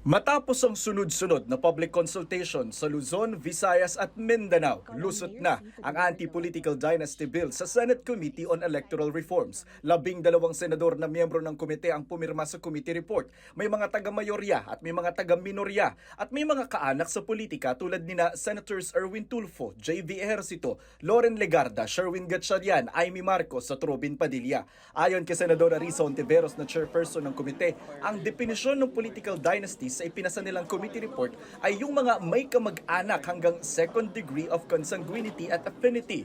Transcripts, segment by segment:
Matapos ang sunod-sunod na public consultation sa Luzon, Visayas at Mindanao, lusot na ang Anti-Political Dynasty Bill sa Senate Committee on Electoral Reforms. 12 senador na miyembro ng komite ang pumirma sa committee report. May mga taga-mayorya at may mga taga-minorya at may mga kaanak sa politika tulad nina Senators Erwin Tulfo, J.V. Ejercito, Loren Legarda, Sherwin Gatchalian, Amy Marcos at Robin Padilla. Ayon kay Senadora Risa Hontiveros na chairperson ng komite, ang definisyon ng political dynasty sa ipinasa nilang committee report ay yung mga may kamag-anak hanggang second degree of consanguinity at affinity.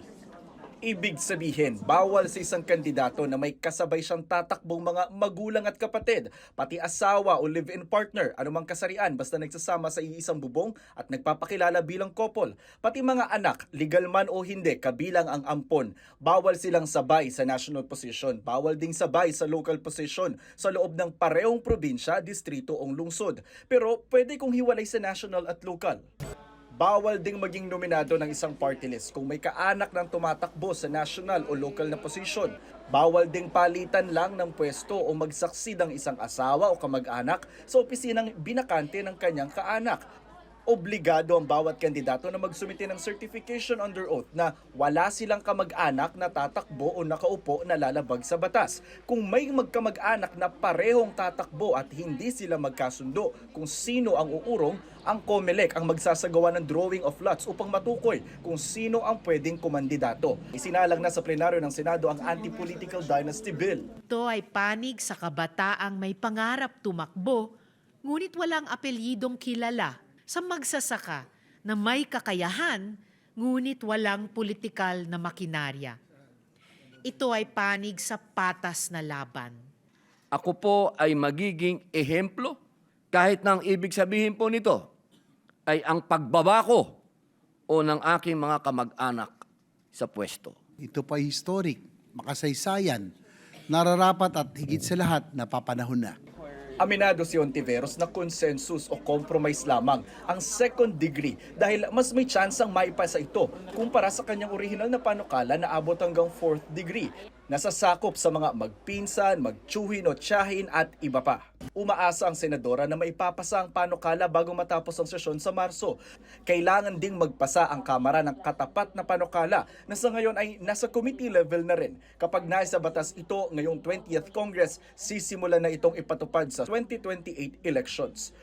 Ibig sabihin, bawal sa isang kandidato na may kasabay siyang tatakbong mga magulang at kapatid, pati asawa o live-in partner, anumang kasarian basta nagsasama sa iisang bubong at nagpapakilala bilang couple. Pati mga anak, legal man o hindi, kabilang ang ampon. Bawal silang sabay sa national position, bawal ding sabay sa local position sa loob ng parehong probinsya, distrito o lungsod. Pero pwede kong hiwalay sa national at local. Bawal ding maging nominado ng isang party list kung may kaanak ng tumatakbo sa national o local na posisyon. Bawal ding palitan lang ng pwesto o magsaksid ang isang asawa o kamag-anak sa opisinang binakante ng kanyang kaanak. Obligado ang bawat kandidato na magsumite ng certification under oath na wala silang kamag-anak na tatakbo o nakaupo na lalabag sa batas. Kung may magkamag-anak na parehong tatakbo at hindi sila magkasundo kung sino ang uurong, ang COMELEC ang magsasagawa ng drawing of lots upang matukoy kung sino ang pwedeng kumandidato. Isinalang na sa plenaryo ng Senado ang Anti-Political Dynasty Bill. Ito ay panig sa kabataang may pangarap tumakbo, ngunit walang apelyidong kilala sa magsasaka na may kakayahan, ngunit walang politikal na makinarya. Ito ay panig sa patas na laban. Ako po ay magiging ehemplo kahit nang ibig sabihin po nito ay ang pagbaba ko o ng aking mga kamag-anak sa pwesto. Ito pa historic, makasaysayan, nararapat at higit sa lahat napapanahon na. Aminado si Hontiveros na consensus o compromise lamang ang second degree dahil mas may tsansang maipasa ito kumpara sa kanyang orihinal na panukala na abot hanggang fourth degree. Nasasakop sa mga magpinsan, magtsuhin o tiyahin at iba pa. Umaasa ang senadora na maipapasa ang panukala bago matapos ang sesyon sa Marso. Kailangan ding magpasa ang Kamara ng katapat na panukala na sa ngayon ay nasa committee level na rin. Kapag naisa batas ito ngayong 20th Congress, sisimulan na itong ipatupad sa 2028 elections.